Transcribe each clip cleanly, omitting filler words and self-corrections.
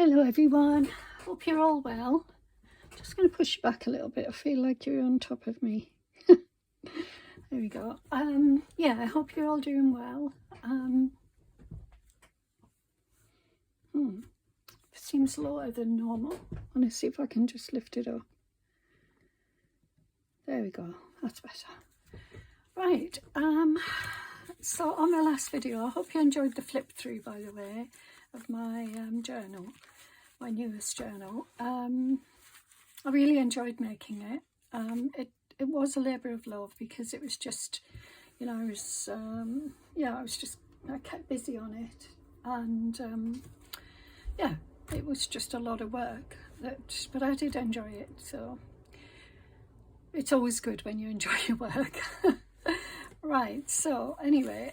Hello everyone, hope you're all well. Just going to push you back a little bit. I feel like you're on top of me. There we go. Yeah, I hope you're all doing well. It seems lower than normal. I want to see if I can just lift it up. There we go, that's better. Right, so on my last video, I hope you enjoyed the flip through, by the way, of my journal, my newest journal. I really enjoyed making it. It was a labour of love because it was just, you know, I kept busy on it, and yeah, it was just a lot of work, but I did enjoy it, so it's always good when you enjoy your work. Right, so anyway,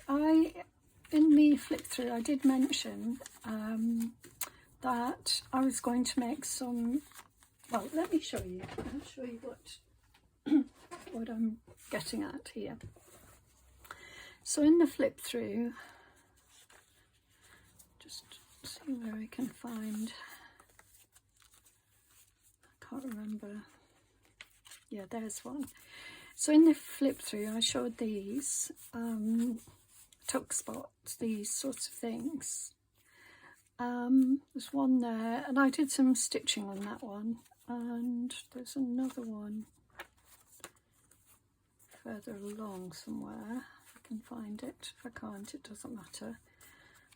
in the flip through I did mention that I was going to make some, well, let me show you. I'll show you what I'm getting at here. So in the flip through, just see where I can find, I can't remember. Yeah, there's one. So in the flip through I showed these tuck spots, these sorts of things. There's one there, and I did some stitching on that one, and there's another one further along somewhere. If I can find it. If I can't, it doesn't matter.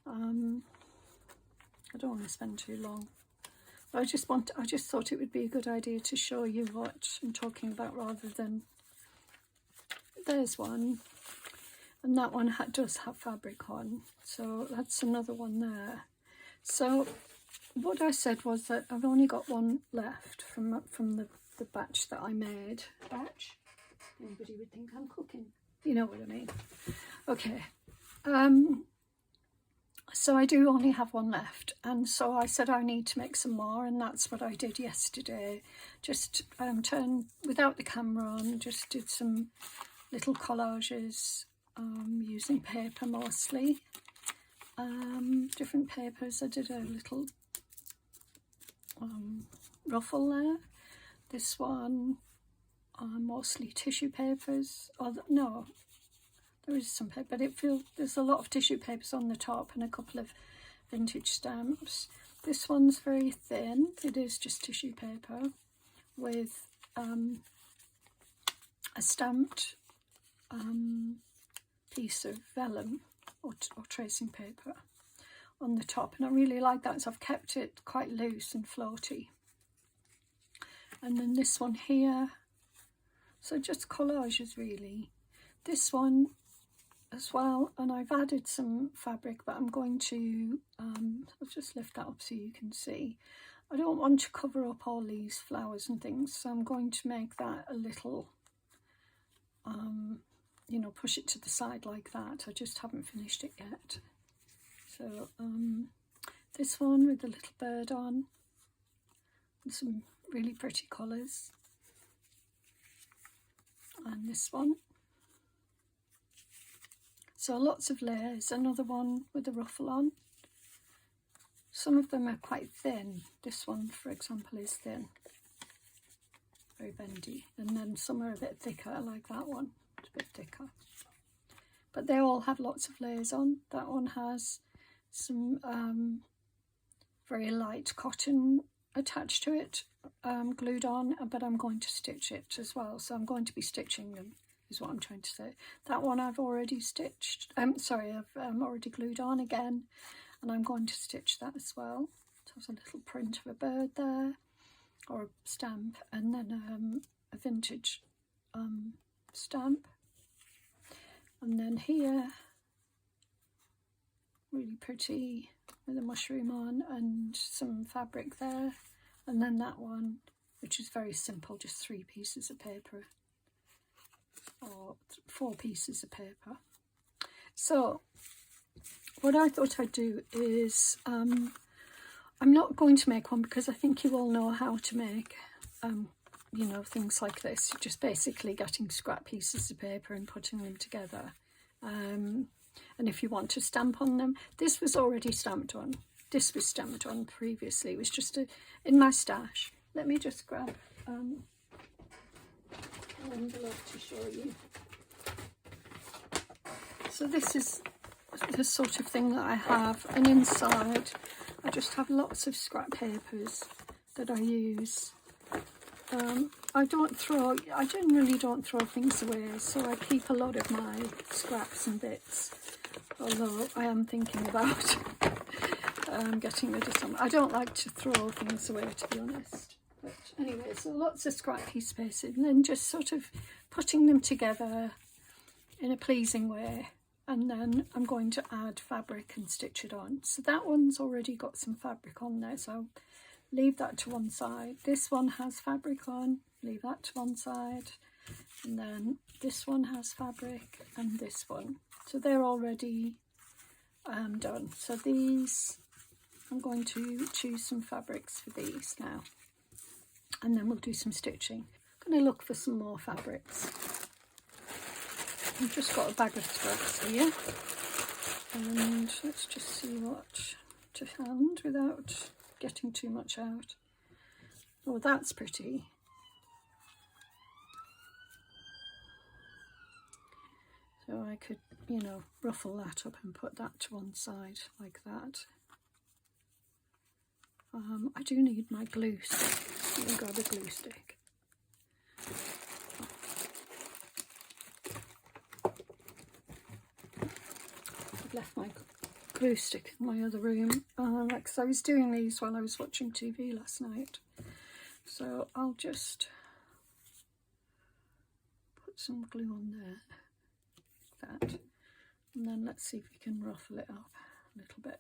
I don't want to spend too long. But I just thought it would be a good idea to show you what I'm talking about, rather than, there's one, and that one does have fabric on, so that's another one there. So what I said was that I've only got one left from the batch that I made. Batch? Anybody would think I'm cooking. You know what I mean. Okay. So I do only have one left, and so I said I need to make some more, and that's what I did yesterday. Just turned without the camera on, just did some little collages using paper mostly. Different papers. I did a little ruffle there. This one, mostly tissue papers. No, there is some paper, but there's a lot of tissue papers on the top and a couple of vintage stamps. This one's very thin. It is just tissue paper with a stamped piece of vellum or tracing paper on the top, and I really like that, so I've kept it quite loose and floaty. And then this one here, so just collages really. This one as well, and I've added some fabric, but I'm going to I'll just lift that up so you can see. I don't want to cover up all these flowers and things, so I'm going to make that a little you know, push it to the side like that. I just haven't finished it yet. So this one with the little bird on, and some really pretty colours, and this one. So lots of layers. Another one with a ruffle on. Some of them are quite thin. This one, for example, is thin, very bendy, and then some are a bit thicker, like that one. It's a bit thicker, but they all have lots of layers on. That one has some very light cotton attached to it, glued on, but I'm going to stitch it as well, so I'm going to be stitching them, is what I'm trying to say. That one I've already stitched, I've already glued on again, and I'm going to stitch that as well. So there's a little print of a bird there, or a stamp, and then a vintage stamp. And then here, really pretty with a mushroom on and some fabric there. And then that one, which is very simple, just 3 pieces of paper, or 4 pieces of paper. So what I thought I'd do is, I'm not going to make one because I think you all know how to make you know, things like this. You're just basically getting scrap pieces of paper and putting them together. And if you want to stamp on them, this was already stamped on. this was stemmed on previously. It was just in my stash. Let me just grab an envelope to show you. So this is the sort of thing that I have, and inside I just have lots of scrap papers that I use. I generally don't throw things away, so I keep a lot of my scraps and bits, although I am thinking about getting rid of some. I don't like to throw things away, to be honest. But anyway, so lots of scrap piece spaces, and then just sort of putting them together in a pleasing way. And then I'm going to add fabric and stitch it on. So that one's already got some fabric on there, so I'll leave that to one side. This one has fabric on, leave that to one side. And then this one has fabric, and this one. So they're already done. So these, I'm going to choose some fabrics for these now. And then we'll do some stitching. I'm going to look for some more fabrics. I've just got a bag of scraps here, and let's just see what to hand without getting too much out. Oh, that's pretty. So I could, you know, ruffle that up and put that to one side like that. I do need my glue stick. Let me grab a glue stick. Left my glue stick in my other room because I was doing these while I was watching TV last night, so I'll just put some glue on there like that, and then let's see if we can ruffle it up a little bit.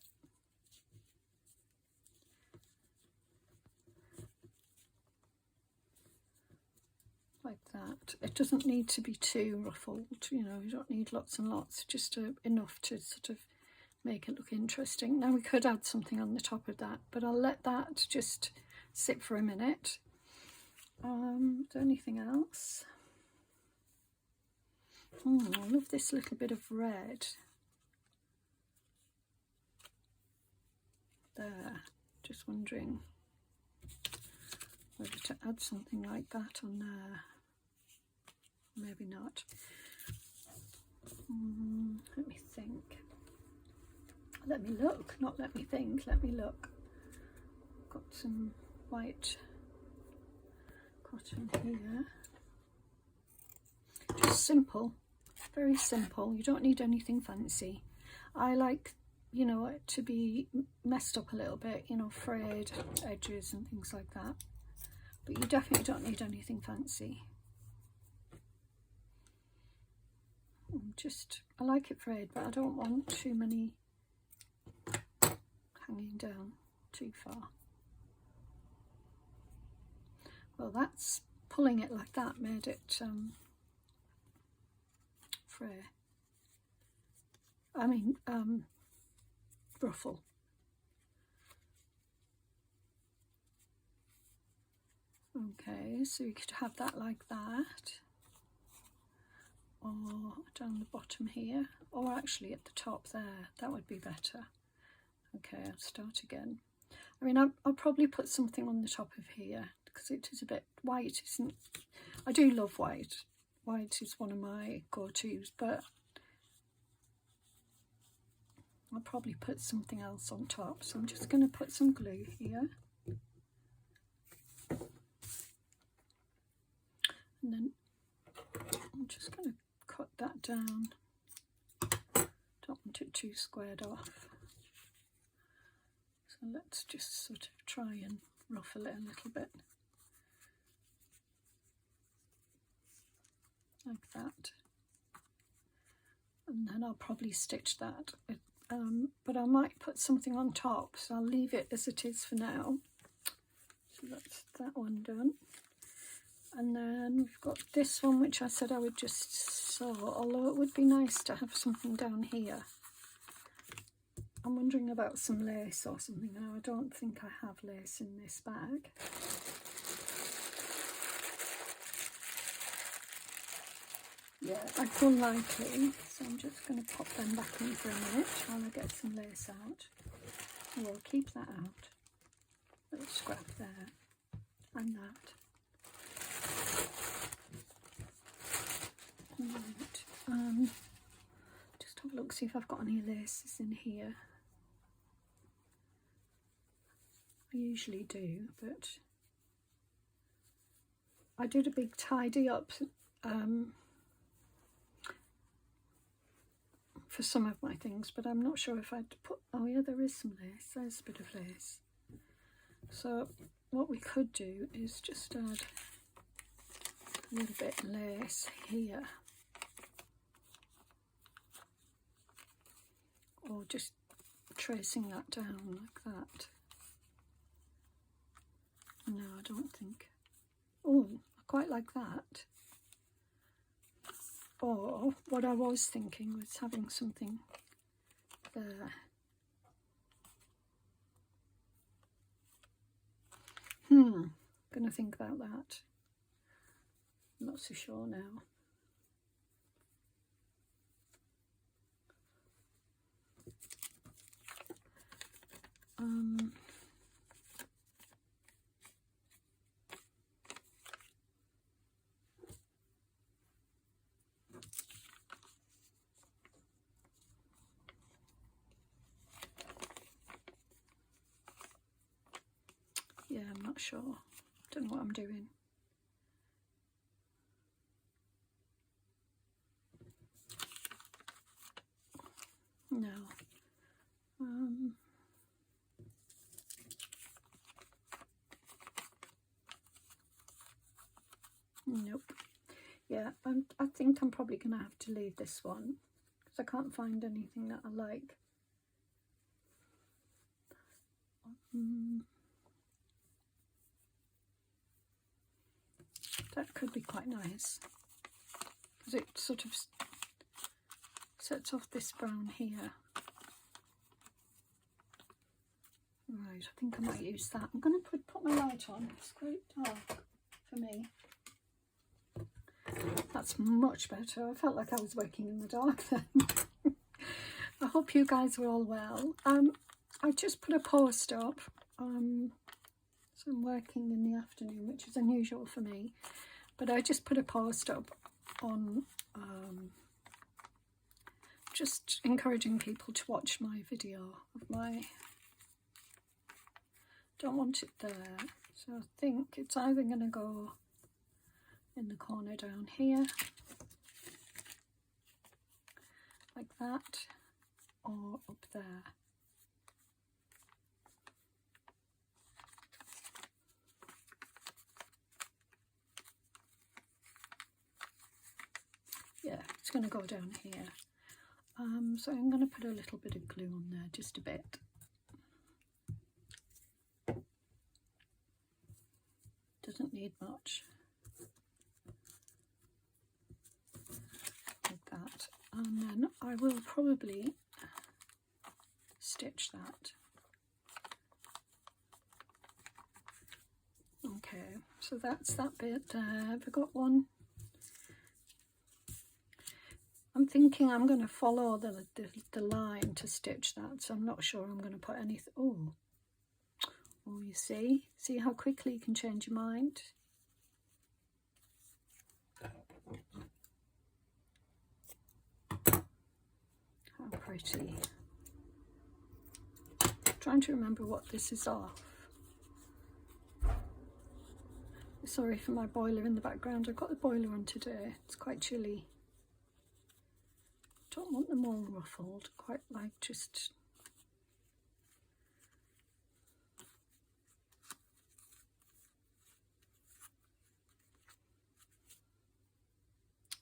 Like that. It doesn't need to be too ruffled, you know, you don't need lots and lots, just enough to sort of make it look interesting. Now we could add something on the top of that, but I'll let that just sit for a minute. Is there anything else? I love this little bit of red. There, just wondering whether to add something like that on there. Maybe not. Let me think. Let me look, not let me think, let me look. Got some white cotton here. Just simple, very simple. You don't need anything fancy. I like, you know, it to be messed up a little bit, you know, frayed edges and things like that. But you definitely don't need anything fancy. I like it frayed, but I don't want too many hanging down too far. Well, that's pulling it like that made it fray. I mean, ruffle. Okay, so you could have that like that, or down the bottom here, or actually at the top there. That would be better. Okay, I'll start again. I mean, I'll probably put something on the top of here because it is a bit white, isn't? I do love white. White is one of my go-tos, but I'll probably put something else on top. So I'm just going to put some glue here. And then I'm just going to cut that down. Don't want it too squared off. So let's just sort of try and ruffle it a little bit. Like that. And then I'll probably stitch that. But I might put something on top, so I'll leave it as it is for now. So that's that one done. And then we've got this one, which I said I would just sew, although it would be nice to have something down here. I'm wondering about some lace or something. Now, I don't think I have lace in this bag. Yeah, it's unlikely, so I'm just going to pop them back in for a minute while I get some lace out. We'll keep that out. Little scrap there, and that. Right. Just have a look, see if I've got any laces in here. I usually do, but I did a big tidy up for some of my things, but I'm not sure if I'd put, oh yeah, there is some lace, there's a bit of lace. So what we could do is just add a little bit of lace here, or just tracing that down like that. No, I don't think. Oh, I quite like that. Or what I was thinking was having something there. Gonna think about that. I'm not so sure now. Yeah, I'm not sure. Don't know what I'm doing. No. Nope. Yeah, I think I'm probably going to have to leave this one because I can't find anything that I like. That could be quite nice because it sort of sets off this brown here. Right, I think I might use that. I'm going to put my light on. It's quite dark for me. That's much better. I felt like I was working in the dark then. I hope you guys are all well. I just put a post up. So I'm working in the afternoon, which is unusual for me. But I just put a post up on just encouraging people to watch my video of my... Don't want it there. So I think it's either going to go in the corner down here, like that, or up there. Yeah, it's going to go down here. So I'm going to put a little bit of glue on there, just a bit. Doesn't need much. Like that. And then I will probably stitch that. Okay, so that's that bit there. Have I got one? I'm thinking I'm going to follow the line to stitch that, so I'm not sure I'm going to put anything. Oh, you see how quickly you can change your mind. How pretty. I'm trying to remember what this is off. Sorry for my boiler in the background. I've got the boiler on today. It's quite chilly. Don't want them all ruffled, quite like just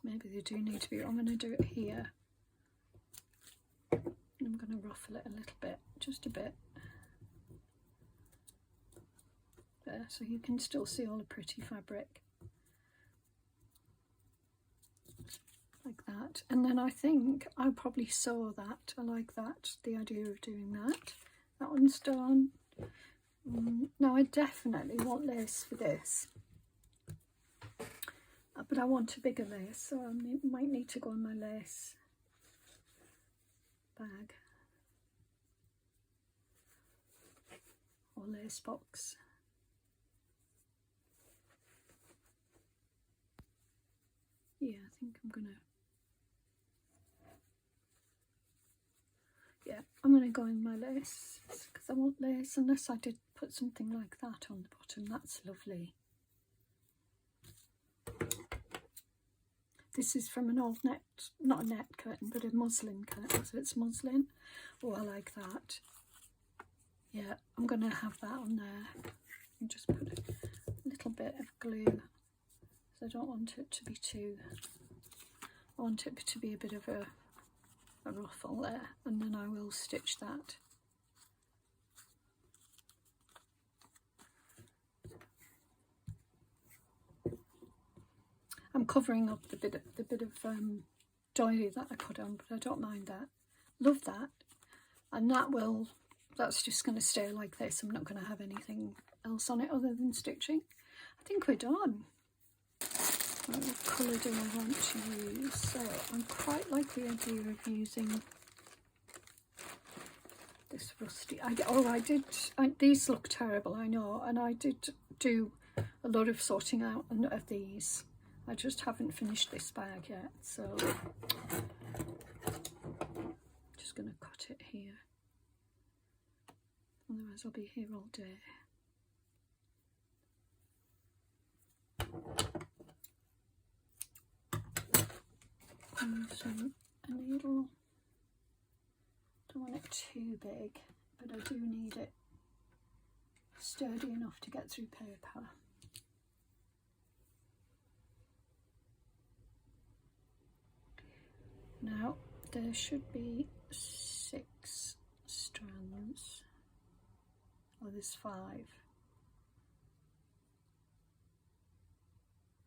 maybe they do need to be. I'm going to do it here. I'm going to ruffle it a little bit, just a bit there, so you can still see all the pretty fabric. Like that, and then I think I'll probably sew that. I like that, the idea of doing that. That one's done. Now I definitely want lace for this, but I want a bigger lace, so I might need to go in my lace bag. or lace box. Yeah, I think I'm gonna, yeah, I'm gonna go in my lace because I want lace, unless I did put something like that on the bottom. That's lovely. This is from an old net, not a net curtain, but a muslin curtain, so it's muslin. Oh, I like that. Yeah, I'm going to have that on there. And just put a little bit of glue, so I don't want it to be too, I want it to be a bit of a ruffle there, and then I will stitch that. I'm covering up the bit of doily that I put on, but I don't mind that. Love that. And that's just going to stay like this. I'm not going to have anything else on it other than stitching. I think we're done. What colour do I want to use? So I quite like the idea of using this rusty. These look terrible, I know, and I did do a lot of sorting out of these. I just haven't finished this bag yet, so just going to cut it here. Otherwise I'll be here all day. And a needle. Don't want it too big, but I do need it sturdy enough to get through paper. Now there should be 6 strands. Oh, there's 5.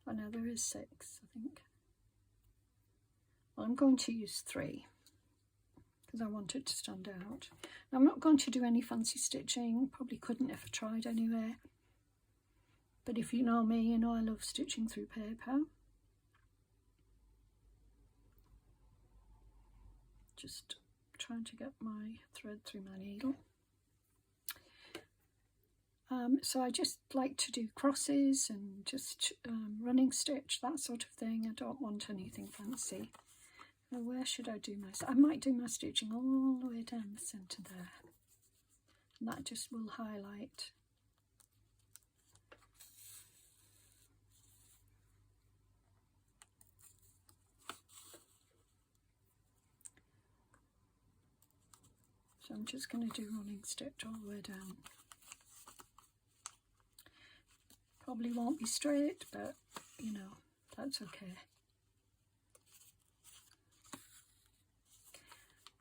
Oh no, there is 6, I think. Well, I'm going to use 3 because I want it to stand out. Now, I'm not going to do any fancy stitching, probably couldn't if I tried anyway. But if you know me, you know I love stitching through paper. Just trying to get my thread through my needle. So I just like to do crosses and just running stitch, that sort of thing. I don't want anything fancy. Now, where should I do my... I might do my stitching all the way down the centre there. And that just will highlight. So I'm just going to do running stitch all the way down. Probably won't be straight, but you know, that's okay.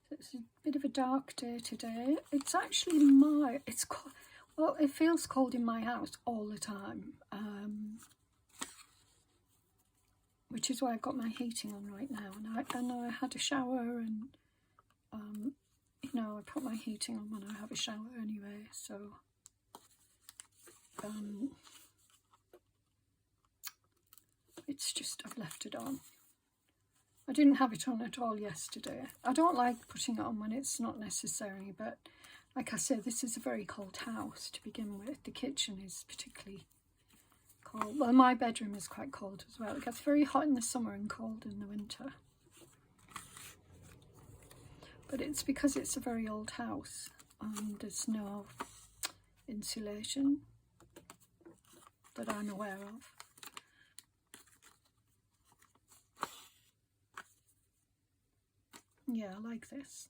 So it's a bit of a dark day today. It's actually well, it feels cold in my house all the time, which is why I've got my heating on right now. And I had a shower, and you know, I put my heating on when I have a shower anyway, so it's just, I've left it on. I didn't have it on at all yesterday. I don't like putting it on when it's not necessary, but like I said, this is a very cold house to begin with. The kitchen is particularly cold. Well, my bedroom is quite cold as well. It gets very hot in the summer and cold in the winter. But it's because it's a very old house and there's no insulation that I'm aware of. Yeah, I like this.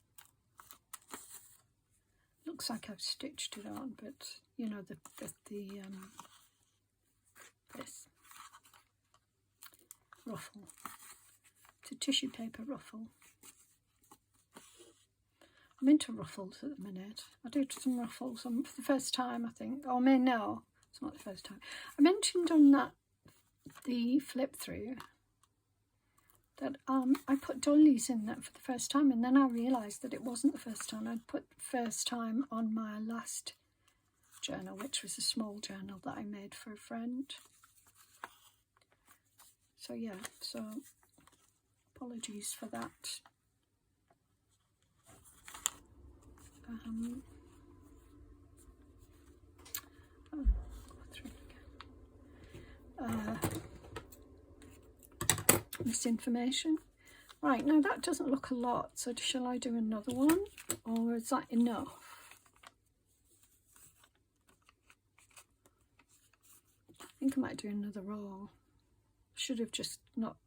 Looks like I've stitched it on, but you know, this ruffle. It's a tissue paper ruffle. I'm into ruffles at the minute. I did some ruffles for the first time, I think. Oh, no, it's not the first time. I mentioned on the flip through that I put doilies in that for the first time, and then I realised that it wasn't the first time. I'd put first time on my last journal, which was a small journal that I made for a friend. So yeah, so apologies for that. this information. Right, now that doesn't look a lot, so shall I do another one, or is that enough? I think I might do another roll. Should have just not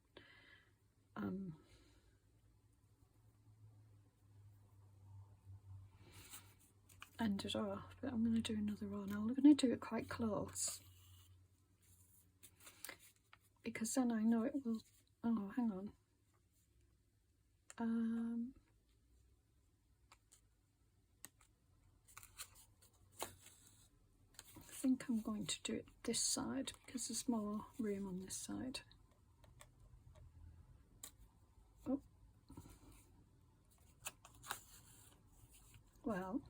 ended off, but I'm going to do another roll now. I'm going to do it quite close, because then I know it will. Oh, hang on. I think I'm going to do it this side because there's more room on this side. Oh. Well,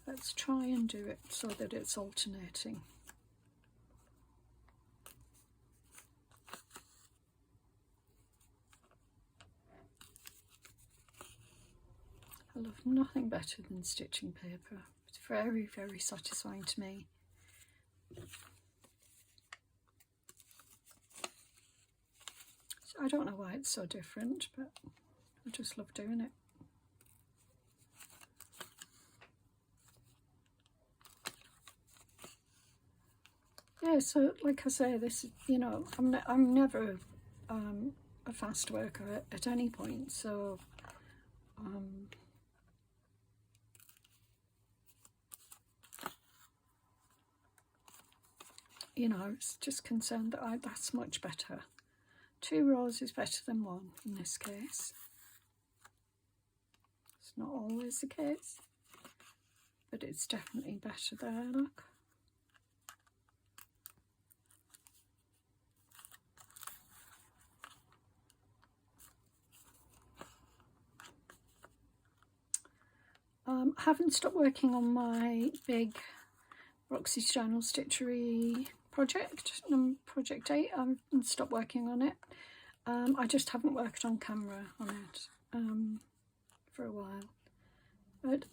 let's try and do it so that it's alternating. I love nothing better than stitching paper. It's very, very satisfying to me. So I don't know why it's so different, but I just love doing it. Yeah, so like I say, this, you know, I'm never a fast worker at any point, so you know, I was just concerned that that's much better. 2 rows is better than 1 in this case. It's not always the case, but it's definitely better there, look. I haven't stopped working on my big Roxy's Journal Stitchery project, project 8. I haven't stopped working on it. I just haven't worked on camera on it for a while. But,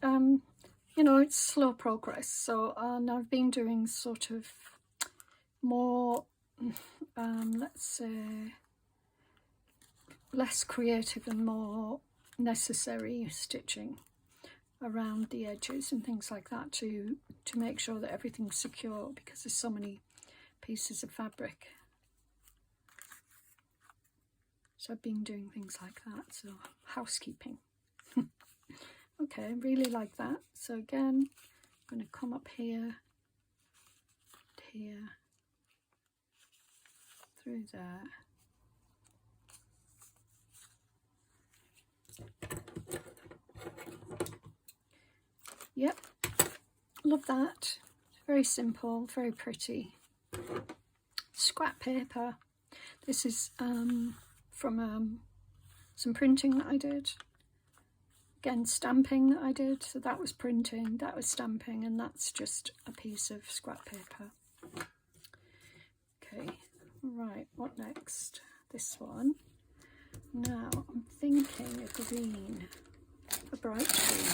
you know, it's slow progress. So and I've been doing sort of more, let's say, less creative and more necessary stitching around the edges and things like that to make sure that everything's secure, because there's so many pieces of fabric. So I've been doing things like that, so housekeeping. Okay, I really like that. So again, I'm going to come up here, here, through there. Yep, love that. Very simple, very pretty. Scrap paper. This is from some printing that I did. Again, stamping that I did. So that was printing, that was stamping, and that's just a piece of scrap paper. Okay, right, what next? This one. Now I'm thinking a green, a bright green.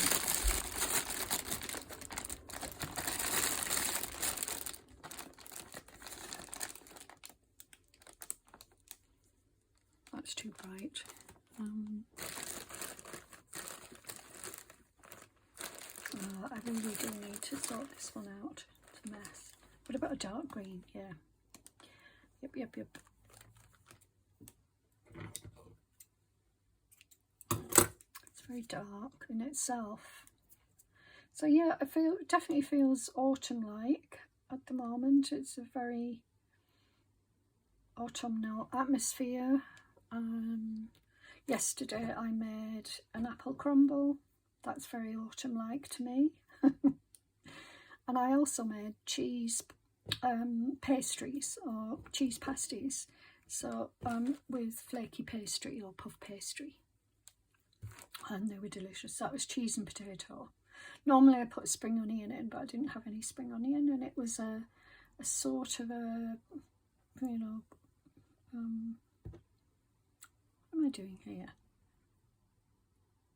That's too bright. I really do need to sort this one out. It's a mess. What about a dark green? Yeah. Yep. It's very dark in itself. So yeah, it definitely feels autumn-like at the moment. It's a very autumnal atmosphere. Yesterday I made an apple crumble. That's very autumn-like to me. And I also made cheese pastries, or cheese pasties, so with flaky pastry or puff pastry, and they were delicious. That was cheese and potato. Normally I put a spring onion in, but I didn't have any spring onion, and it was a sort of a, you know, what am I doing here?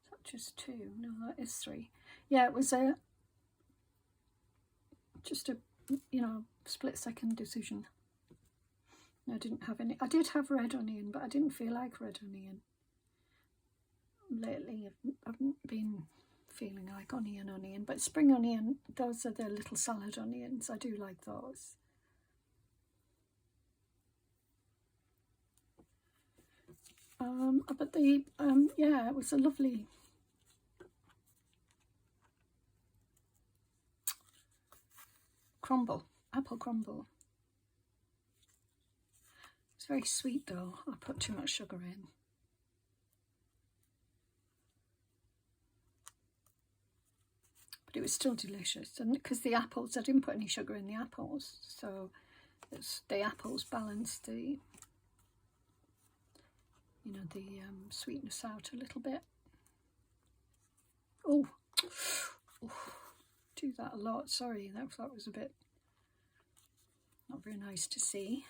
Is that just 2? No, that is 3. Yeah, it was just a, you know, split-second decision. I didn't have any. I did have red onion, but I didn't feel like red onion. Lately, I haven't been feeling like onion, but spring onion, those are the little salad onions. I do like those. But the yeah, it was a lovely crumble, apple crumble. It's very sweet though. I put too much sugar in. But it was still delicious, and because the apples, I didn't put any sugar in the apples, so the apples balanced the, you know, the sweetness out a little bit. Oh, do that a lot. Sorry, that was a bit not very nice to see.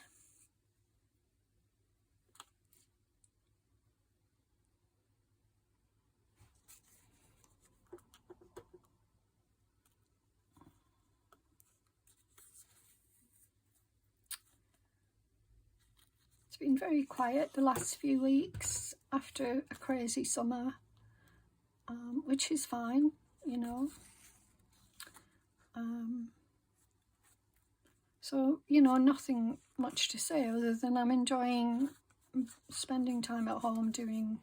It's been very quiet the last few weeks after a crazy summer, which is fine, you know. So, you know, nothing much to say other than I'm enjoying spending time at home doing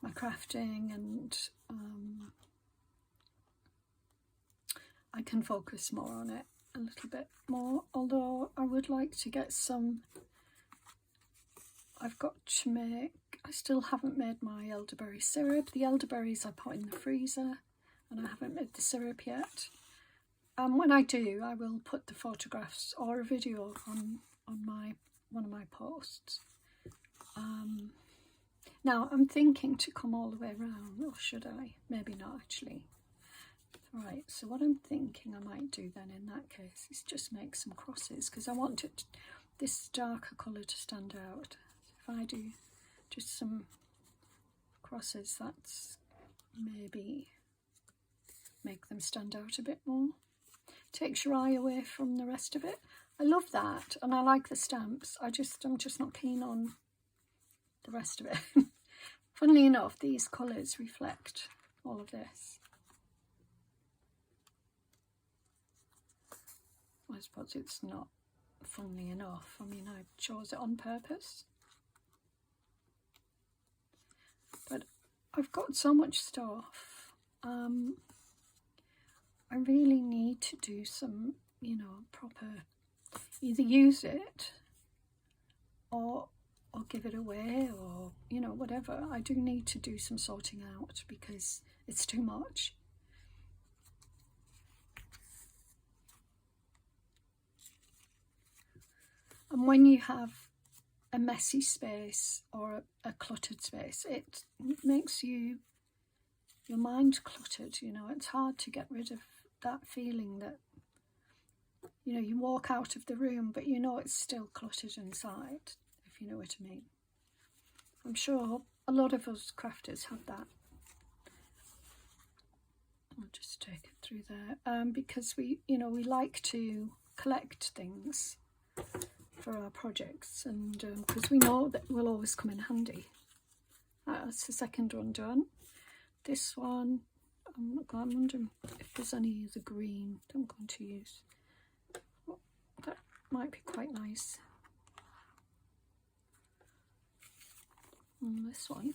my crafting, and I can focus more on it a little bit more, although I would like to get some. I've got to make, I still haven't made my elderberry syrup. The elderberries I put in the freezer, and I haven't made the syrup yet. When I do, I will put the photographs or a video on one of my posts. Now I'm thinking to come all the way around, or should I? Maybe not actually. Right, so what I'm thinking I might do then in that case is just make some crosses, because I want this darker colour to stand out. So if I do just some crosses, that's maybe make them stand out a bit more. Takes your eye away from the rest of it. I love that, and I like the stamps. I'm just not keen on the rest of it. Funnily enough, these colours reflect all of this. I suppose it's not funnily enough. I mean, I chose it on purpose. But I've got so much stuff. I really need to do some, you know, proper, either use it or give it away, or, you know, whatever. I do need to do some sorting out because it's too much. And when you have a messy space or a cluttered space, it makes your mind cluttered, you know. It's hard to get rid of that feeling that, you know, you walk out of the room but you know it's still cluttered inside, if you know what I mean. I'm sure a lot of us crafters have that. I'll just take it through there, because we like to collect things for our projects, and because we know that will always come in handy. That's the second one done. This one, I'm wondering if there's any of the green that I'm going to use. Oh, that might be quite nice. And this one,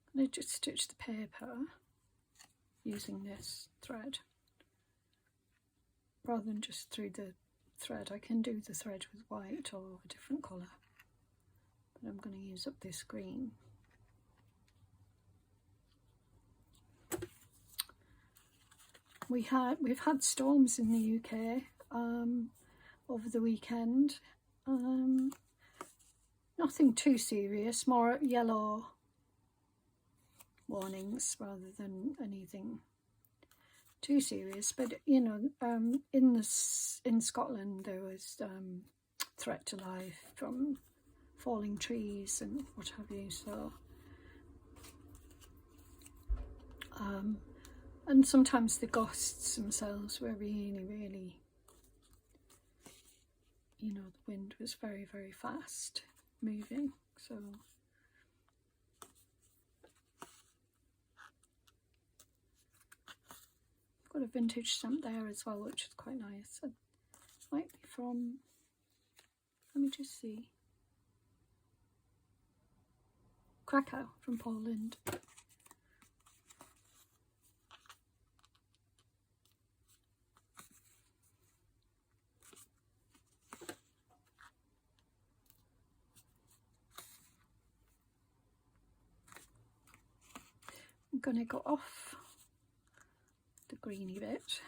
I'm going to just stitch the paper using this thread rather than just through the thread. I can do the thread with white or a different colour, but I'm going to use up this green. We've had storms in the UK over the weekend. Nothing too serious, more yellow warnings rather than anything too serious. But you know, in Scotland there was threat to life from falling trees and what have you. So and sometimes the gusts themselves were really, really you know, the wind was very, very fast moving. So I've got a vintage stamp there as well, which is quite nice. It might be from, let me just see, Krakow, from Poland. I'm going to go off the greeny bit.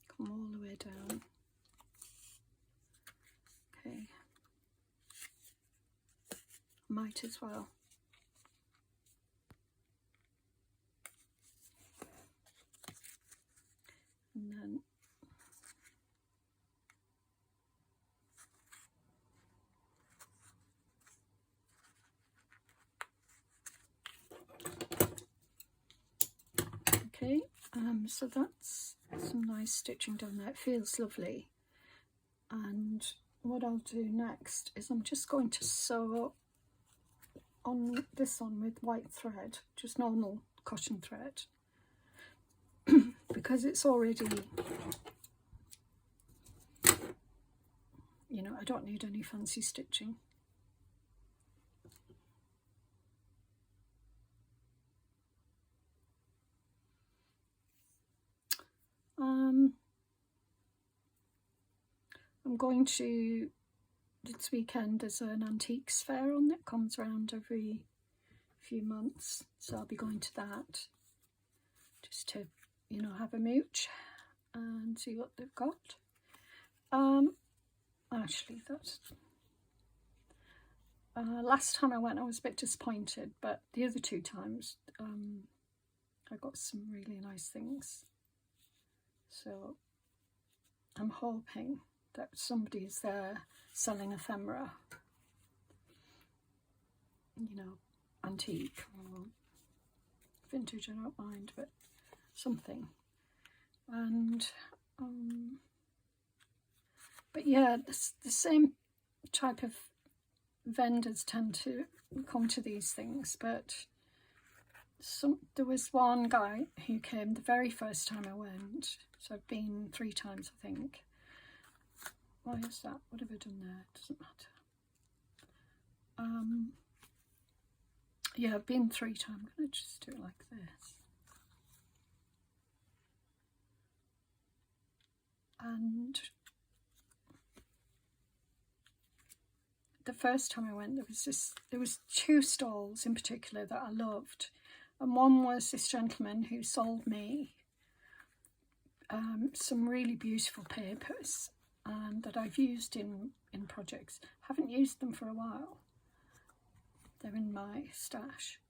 Come all the way down. Okay. Might as well. And then okay, so that's some nice stitching down there. It feels lovely. And what I'll do next is I'm just going to sew on this one with white thread, just normal cotton thread, because it's already, you know, I don't need any fancy stitching. I'm going to, this weekend there's an antiques fair on that comes around every few months, so I'll be going to that just to, you know, have a mooch and see what they've got. Actually, that's last time I went I was a bit disappointed, but the other two times I got some really nice things, so I'm hoping that somebody's there selling ephemera, you know, antique or vintage, I don't mind, but something. And but yeah, the same type of vendors tend to come to these things, but there was one guy who came the very first time I went, so I've been 3 times I think. Why is that? What have I done there? It doesn't matter. Yeah, I've been 3 times. I'm going to just do it like this. And the first time I went, there was 2 stalls in particular that I loved. And one was this gentleman who sold me some really beautiful papers that I've used in projects. Haven't used them for a while. They're in my stash,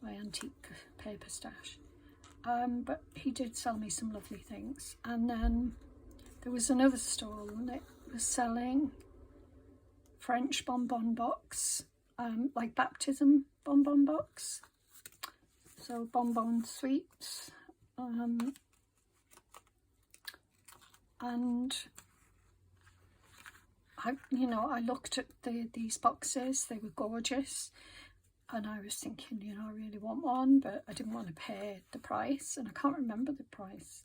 my antique paper stash. But he did sell me some lovely things. And then there was another stall and it was selling French bonbon box, like baptism bonbon box. So bonbon sweets. And I looked at these boxes, they were gorgeous, and I was thinking, you know, I really want one, but I didn't want to pay the price, and I can't remember the price.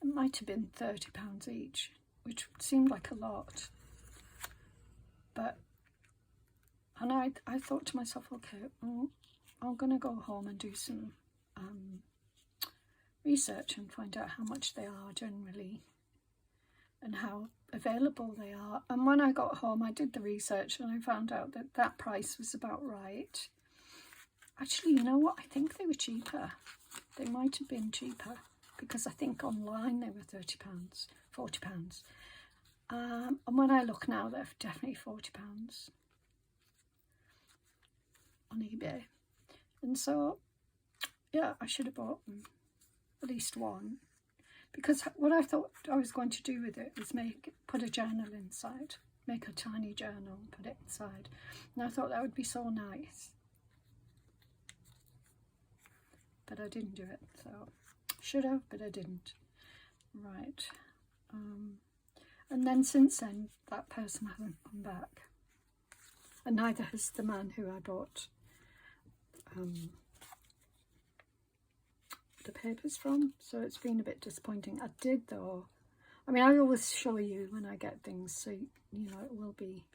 It might have been £30 each, which seemed like a lot. But, and I thought to myself, okay, well, I'm going to go home and do some research and find out how much they are generally and how available they are. And when I got home, I did the research and I found out that that price was about right. Actually, you know what? I think they were cheaper. They might have been cheaper because I think online they were £30, £40. And when I look now, they're definitely £40 on eBay. And so, yeah, I should have bought them, at least one. Because what I thought I was going to do with it was put a journal inside, make a tiny journal, put it inside. And I thought that would be so nice. but I didn't do it, so should have, but I didn't. Right. And then since then, that person hasn't come back, and neither has the man who I bought the papers from, so it's been a bit disappointing. I did though, I mean, I always show you when I get things, so you know it will be,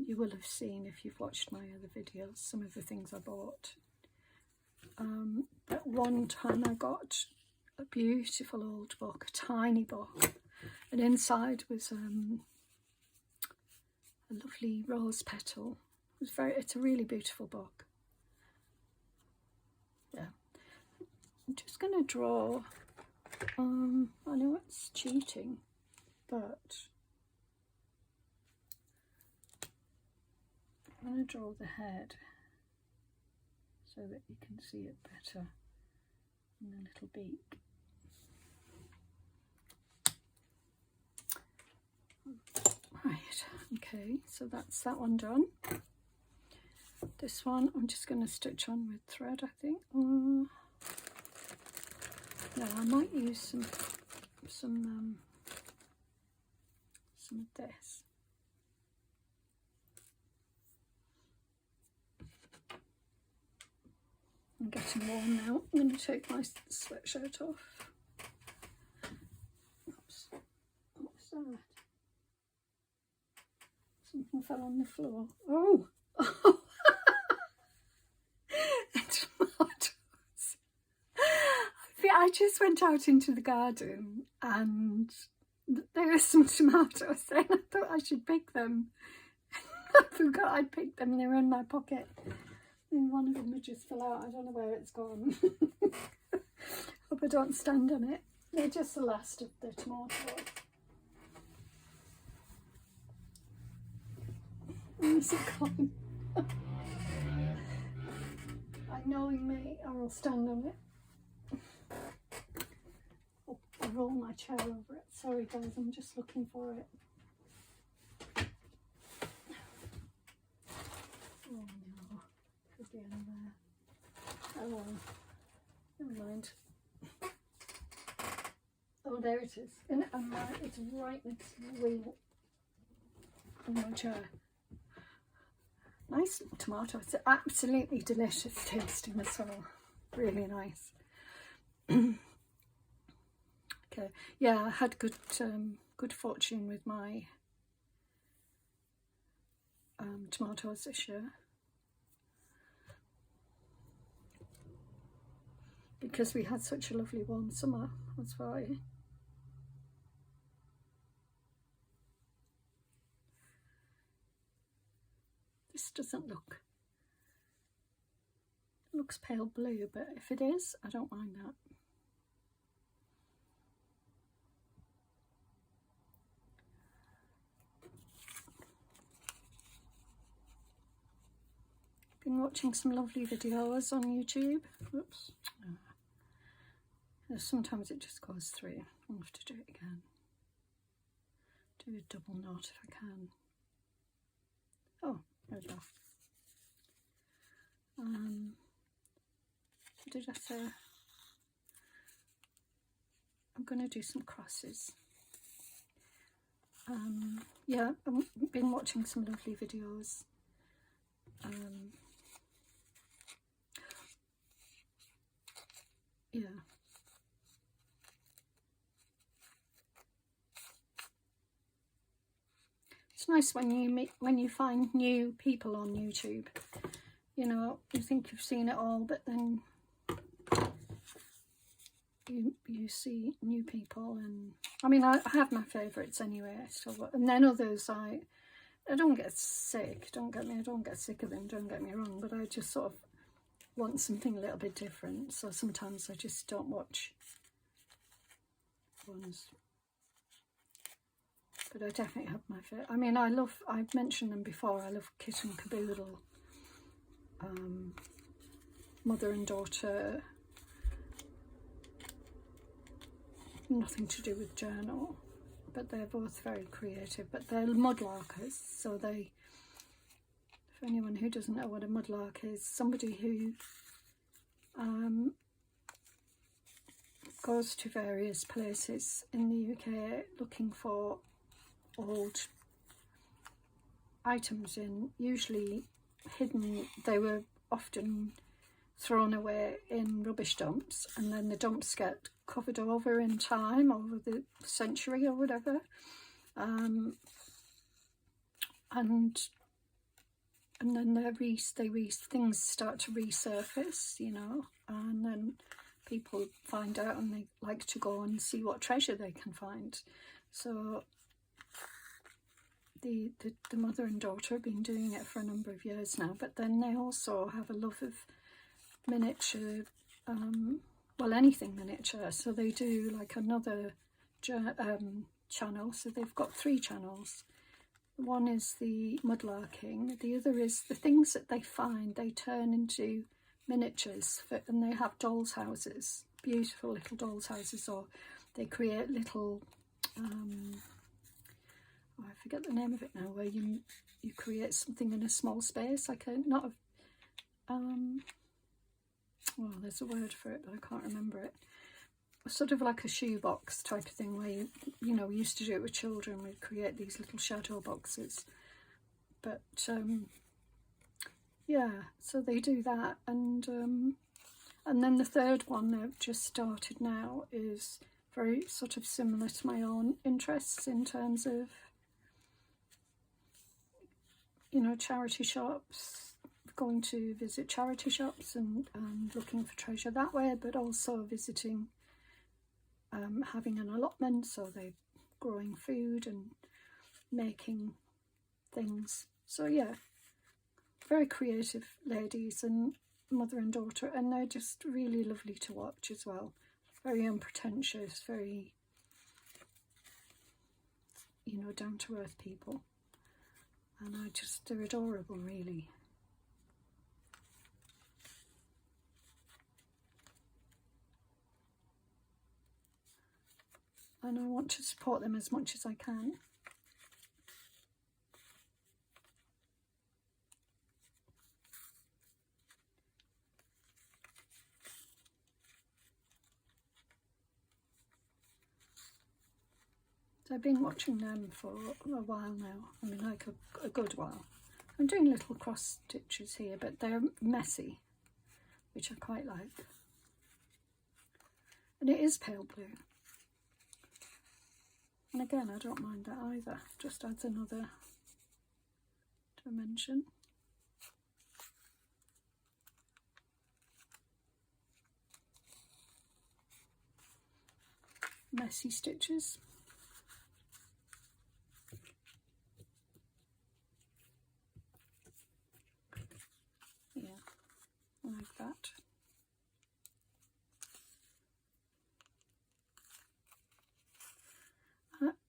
you will have seen if you've watched my other videos some of the things I bought. But one time I got a beautiful old book, a tiny book, and inside was a lovely rose petal. It's a really beautiful book. Yeah, I'm just going to draw, I know it's cheating, but I'm going to draw the head so that you can see it better, and the little beak. Right, okay, so that's that one done. This one I'm just going to stitch on with thread, I think. No, I might use some of this. I'm getting warm now. I'm going to take my sweatshirt off. Oops. What's that? Something fell on the floor. Oh! Tomatoes. I just went out into the garden and there were some tomatoes there, and I thought I should pick them. I forgot I'd picked them, they were in my pocket. And one of them had just fell out. I don't know where it's gone. Hope I don't stand on it. They're just the last of the tomatoes. Where's it gone? Knowing me, I will stand on it. I'll roll my chair over it. Sorry guys, I'm just looking for it. Oh no, could be in there. Oh well, never mind. Oh, there it is. And it's right next to the wheel on my chair. Nice tomato. It's absolutely delicious tasting as well. Really nice. Okay. Yeah, I had good fortune with my tomatoes this year, because we had such a lovely warm summer. That's why. This doesn't look, it looks pale blue, but if it is, I don't mind that. Been watching some lovely videos on YouTube. Oops. Sometimes it just goes through. I'll have to do it again. Do a double knot if I can. Oh, there we go. Did I say I'm going to do some crosses? Yeah, I've been watching some lovely videos. Yeah. It's nice when you find new people on YouTube. You know, you think you've seen it all, but then you see new people, and I mean, I have my favourites anyway. And then others, I don't get sick. I don't get sick of them. Don't get me wrong, but I just sort of want something a little bit different. So sometimes I just don't watch ones. But I definitely have my favourite. I mean, I've mentioned them before. I love Kit and Caboodle, mother and daughter. Nothing to do with journal, but they're both very creative. But they're mudlarkers, so they're For anyone who doesn't know what a mudlark is, somebody who goes to various places in the UK looking for old items usually hidden. They were often thrown away in rubbish dumps, and then the dumps get covered over in time, over the century or whatever, and then things start to resurface, you know, and then people find out and they like to go and see what treasure they can find. So the mother and daughter have been doing it for a number of years now, but then they also have a love of miniature, well, anything miniature. So they do like another channel. So they've got 3 channels. One is the mudlarking, the other is the things that they find, they turn into miniatures and they have dolls' houses, beautiful little dolls' houses, or they create little, I forget the name of it now, where you create something in a small space, like well, there's a word for it, but I can't remember it. Sort of like a shoebox type of thing, where you know, we used to do it with children. We'd create these little shadow boxes. But yeah, so they do that, and then the third one they've just started now is very sort of similar to my own interests in terms of, you know, charity shops, going to visit charity shops and looking for treasure that way, but also visiting, having an allotment, so they're growing food and making things. So yeah, very creative ladies, and mother and daughter, and they're just really lovely to watch as well. Very unpretentious, very, you know, down to earth people, and they're adorable, really. And I want to support them as much as I can. So I've been watching them for a while now. I mean, like a good while. I'm doing little cross stitches here, but they're messy, which I quite like. And it is pale blue. And again, I don't mind that either. Just adds another dimension. Messy stitches. Yeah, like that.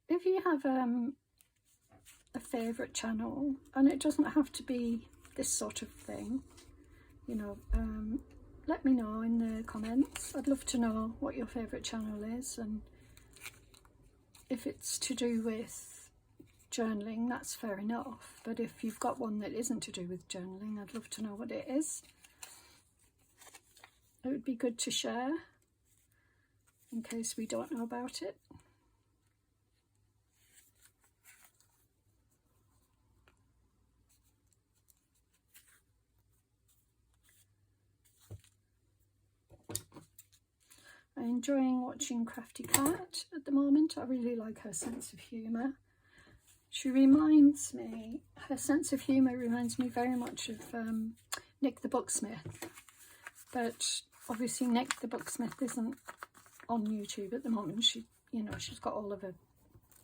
If you have a favourite channel, and it doesn't have to be this sort of thing, you know, let me know in the comments. I'd love to know what your favourite channel is, and if it's to do with journaling, that's fair enough, but if you've got one that isn't to do with journaling, I'd love to know what it is. It would be good to share in case we don't know about it. I'm enjoying watching Crafty Cat at the moment. I really like her sense of humour. Her sense of humour reminds me very much of Nick the Booksmith. But obviously Nick the Booksmith isn't on YouTube at the moment. She's got all of her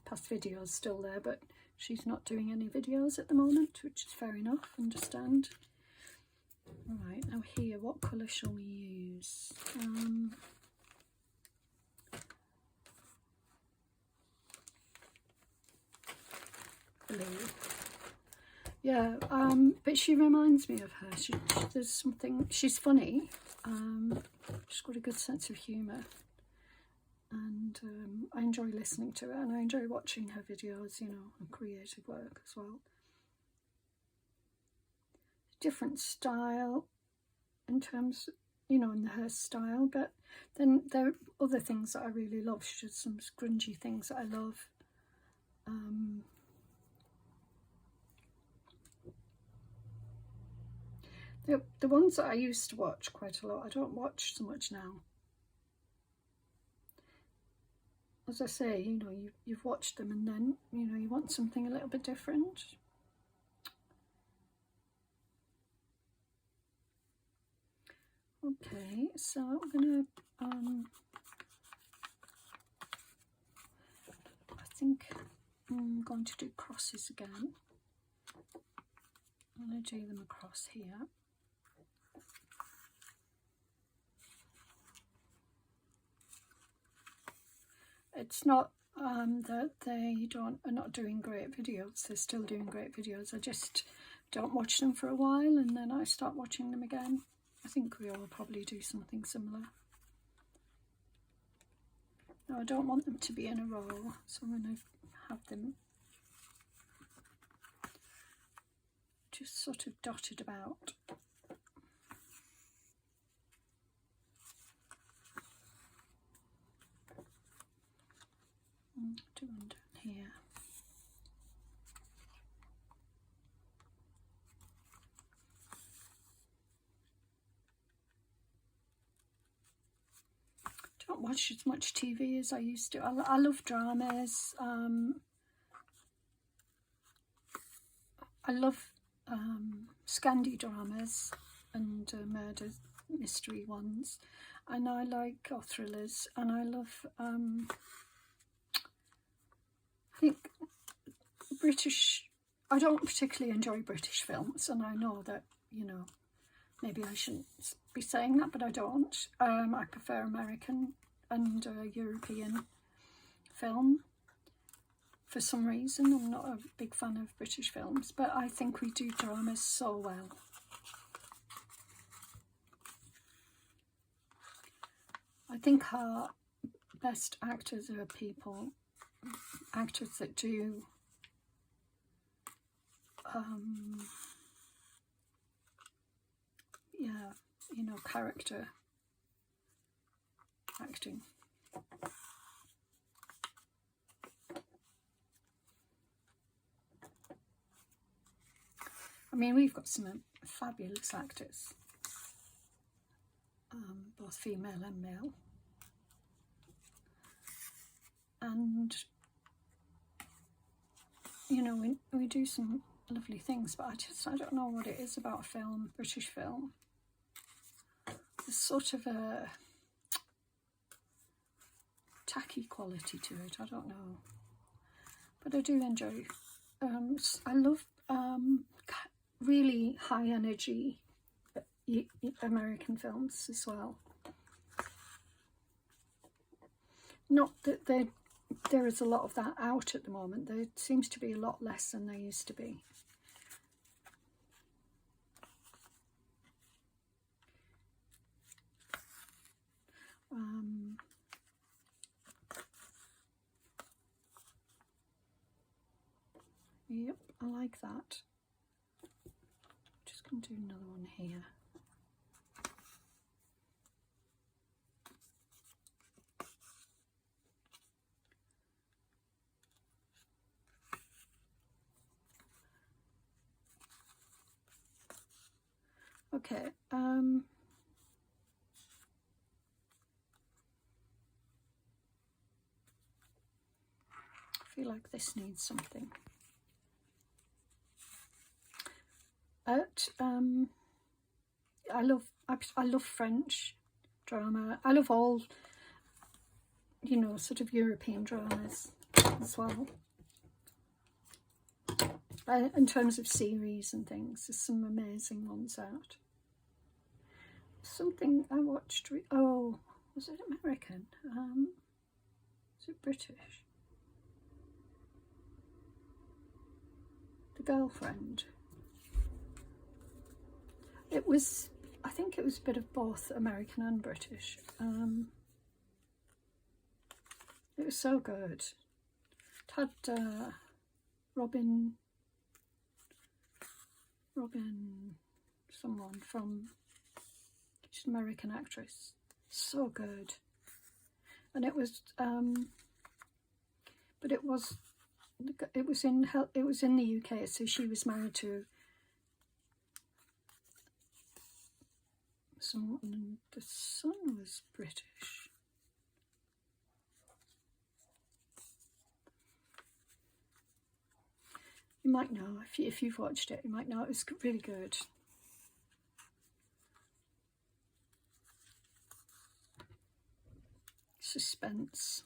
past videos still there, but she's not doing any videos at the moment, which is fair enough, understand. Alright, now here, what colour shall we use? Blue. Yeah, but she reminds me of her. There's something, she's funny, she's got a good sense of humour, and I enjoy listening to her, and I enjoy watching her videos, you know, and creative work as well. different style in terms, you know, in the hairstyle, but then there are other things that I really love. She's some grungy things that I love. The ones that I used to watch quite a lot, I don't watch so much now. As I say, you know, you've watched them and then, you know, you want something a little bit different. Okay, so I'm gonna, I think I'm going to do crosses again. I'm going to do them across here. It's not that they are not doing great videos. They're still doing great videos. I just don't watch them for a while and then I start watching them again. I think we all probably do something similar. No, I don't want them to be in a row, so I'm going to have them just sort of dotted about. Do one down here. Don't watch as much TV as I used to. I love dramas. I love Scandi dramas and murder mystery ones, and I like thrillers, and I love I think British. I don't particularly enjoy British films, and I know that, you know, maybe I shouldn't be saying that, but I don't. I prefer American and European film. For some reason, I'm not a big fan of British films, but I think we do dramas so well. I think our best actors are actors that do yeah, you know, character acting. I mean, we've got some fabulous actors, both female and male, and you know, we do some lovely things, but I don't know what it is about a film, British film. There's sort of a tacky quality to it, I don't know, but I do enjoy. I love really high energy American films as well. Not that there is a lot of that out at the moment. There seems to be a lot less than there used to be. Yep, I like that. Just going to do another one here. Okay, I feel like this needs something. I love French drama. I love all, you know, sort of European dramas as well. In terms of series and things, there's some amazing ones out. Something I watched, oh, was it American? Was it British? The Girlfriend. It was, I think it was a bit of both American and British. It was so good. It had Robin someone from, she's an American actress, so good. And it was but it was in the UK, so she was married to someone, and the son was British. You might know, if you've watched it, you might know it was really good. Suspense,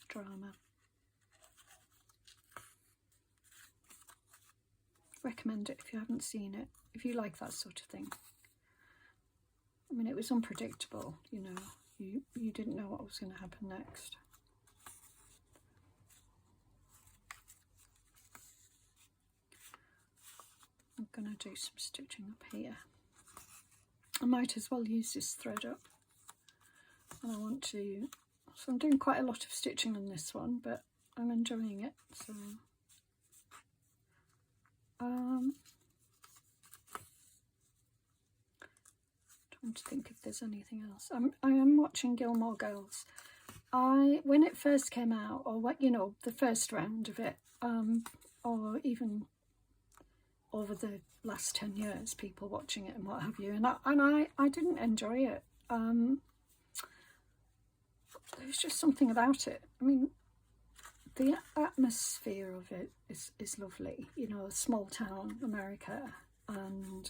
drama. Recommend it if you haven't seen it, if you like that sort of thing. I mean, it was unpredictable, you know, you didn't know what was going to happen next. I'm going to do some stitching up here. I might as well use this thread up, and I want to, so I'm doing quite a lot of stitching on this one, but I'm enjoying it, so trying to think if there's anything else. I am watching Gilmore Girls. When it first came out, or what, you know, the first round of it, or even over the last 10 years, people watching it and what have you, and I didn't enjoy it. There's just something about it. I mean, the atmosphere of it is lovely, you know, small town America, and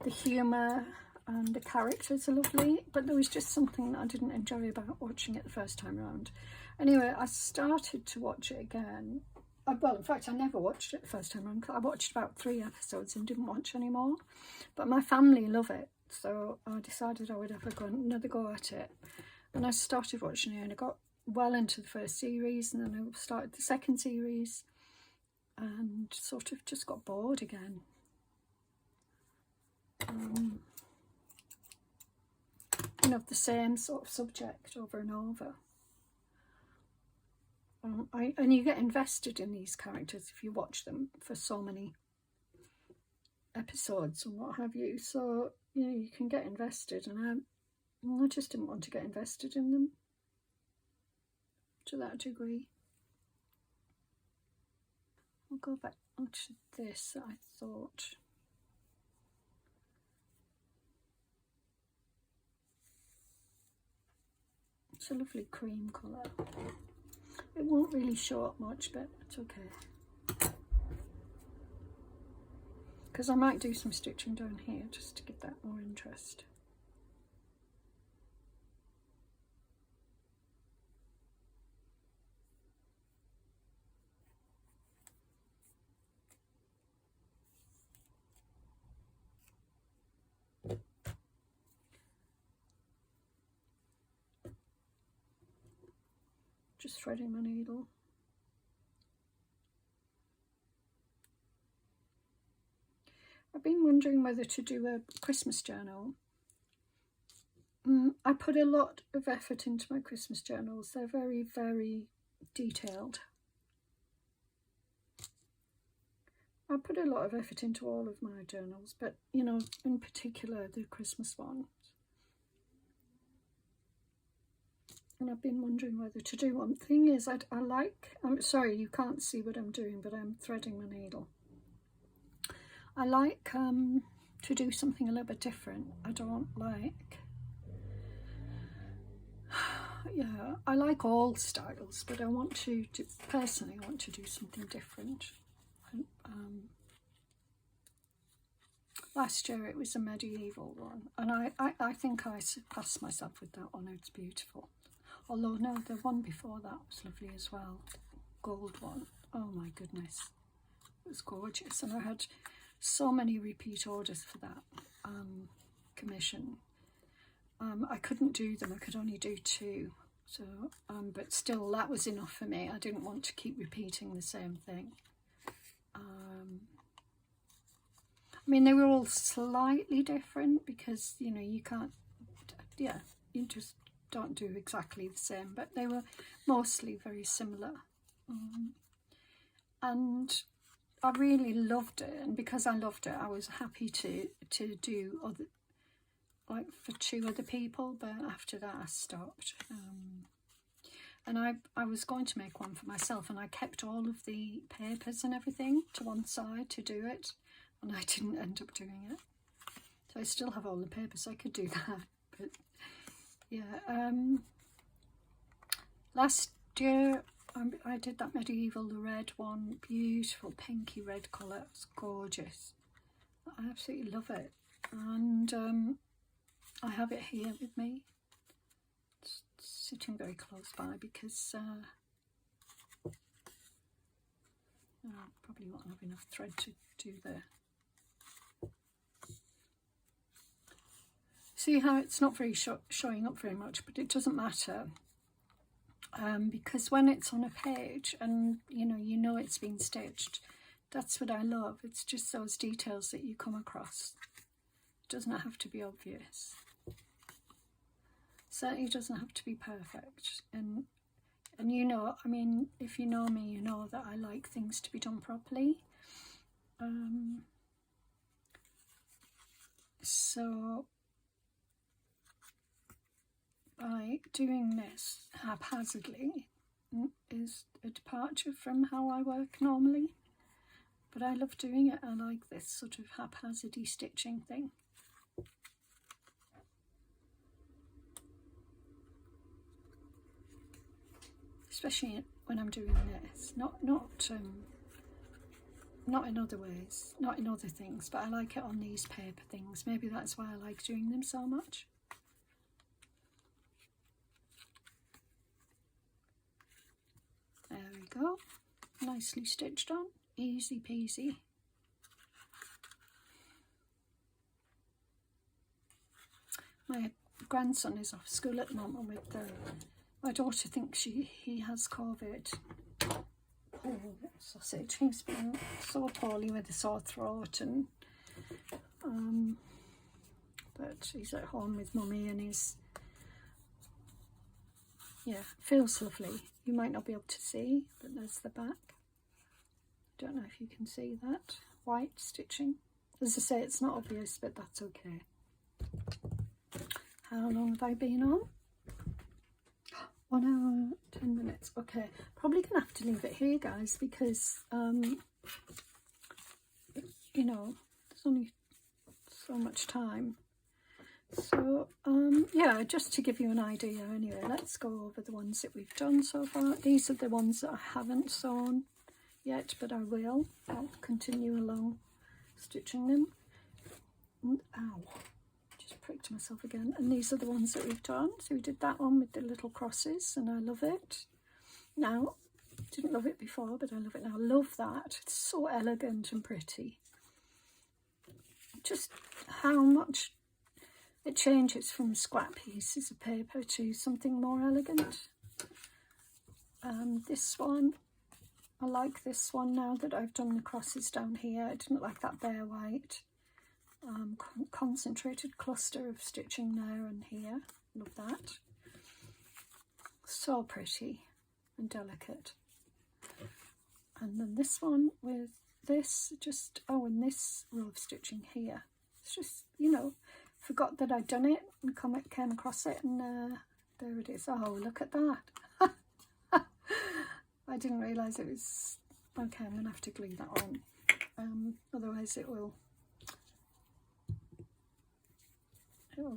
the humour and the characters are lovely, but there was just something that I didn't enjoy about watching it the first time around. Anyway, I started to watch it again. Well, in fact, I never watched it the first time around. I watched about 3 episodes and didn't watch anymore, but my family love it, so I decided I would have another go at it. And I started watching it, and I got well into the first series, and then I started the second series, and sort of just got bored again. You know, the same sort of subject over and over. And you get invested in these characters if you watch them for so many episodes and what have you. So, you know, you can get invested, and I just didn't want to get invested in them to that degree. I'll go back onto this, I thought. It's a lovely cream colour. It won't really show up much, but it's okay. Because I might do some stitching down here just to give that more interest. Just threading my needle. I've been wondering whether to do a Christmas journal. I put a lot of effort into my Christmas journals. They're very, very detailed. I put a lot of effort into all of my journals, but, you know, in particular the Christmas one. And I've been wondering whether to do one. Thing is, I'm sorry, you can't see what I'm doing, but I'm threading my needle. I like to do something a little bit different. I don't like, yeah, I like all styles, but I want to personally, I want to do something different. Last year it was a medieval one, and I think I surpassed myself with that one. It's beautiful. Although, no, the one before that was lovely as well. Gold one. Oh my goodness. It was gorgeous. And I had so many repeat orders for that commission. I couldn't do them. I could only do 2. So, but still, that was enough for me. I didn't want to keep repeating the same thing. I mean, they were all slightly different because, you know, you can't, yeah, you just don't do exactly the same, but they were mostly very similar. And I really loved it, and because I loved it, I was happy to do other, like for 2 other people, but after that I stopped. And I was going to make one for myself, and I kept all of the papers and everything to one side to do it, and I didn't end up doing it. So I still have all the papers, so I could do that. But yeah, last year I did that medieval, the red one, beautiful pinky red colour. It's gorgeous. I absolutely love it, and I have it here with me. It's sitting very close by because I probably won't have enough thread to do the. See how it's not very showing up very much, but it doesn't matter, because when it's on a page and you know it's been stitched, that's what I love. It's just those details that you come across. It doesn't have to be obvious. Certainly doesn't have to be perfect. And you know, I mean, if you know me, you know that I like things to be done properly. So by doing this haphazardly is a departure from how I work normally, but I love doing it. I like this sort of haphazardy stitching thing. Especially when I'm doing this, not in other ways, not in other things, but I like it on these paper things. Maybe that's why I like doing them so much. There we go, nicely stitched on, easy peasy. My grandson is off school at the moment with my daughter thinks he has COVID. Oh, sausage. He's been so poorly with a sore throat, and but he's at home with mummy, and feels lovely. You might not be able to see, but there's the back. Don't know if you can see that white stitching. As I say, it's not obvious, but that's okay. How long have I been on? 1 hour, 10 minutes. Okay, probably gonna have to leave it here, guys, because you know, there's only so much time. So yeah, just to give you an idea anyway, let's go over the ones that we've done so far. These are the ones that I haven't sewn yet, but I will. I'll continue along stitching them. And, ow, just pricked myself again. And these are the ones that we've done. So we did that one with the little crosses, and I love it. Now, didn't love it before, but I love it now. Love that. It's so elegant and pretty. Just how much it changes from scrap pieces of paper to something more elegant. This one, I like this one now that I've done the crosses down here. I didn't like that bare white. Concentrated cluster of stitching there and here. Love that. So pretty and delicate. And then this one with this, just, oh, and this row of stitching here. It's just, you know, forgot that I'd done it and came across it, and there it is. Oh, look at that. I didn't realise it was... Okay, I'm going to have to glue that on. Otherwise it will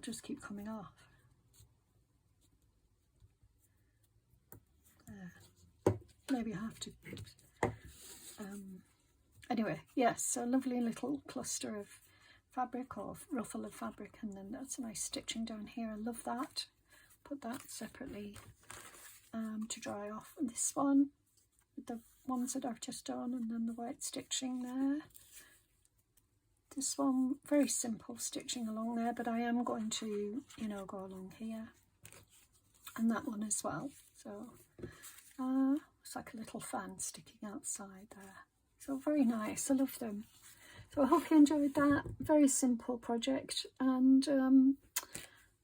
just keep coming off. Maybe I have to... Anyway, yes, so a lovely little cluster of fabric or ruffle of fabric, and then that's a nice stitching down here. I love that. Put that separately to dry off. And this one with the ones that I've just done, and then the white stitching there. This one, very simple stitching along there, but I am going to, you know, go along here, and that one as well. So it's like a little fan sticking outside there. So very nice. I love them. So I hope you enjoyed that. Very simple project, and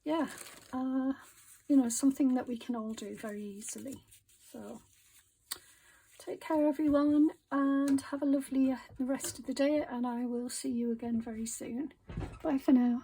yeah, you know, something that we can all do very easily. So Take care everyone, and have a lovely rest of the day, and I will see you again very soon. Bye for now.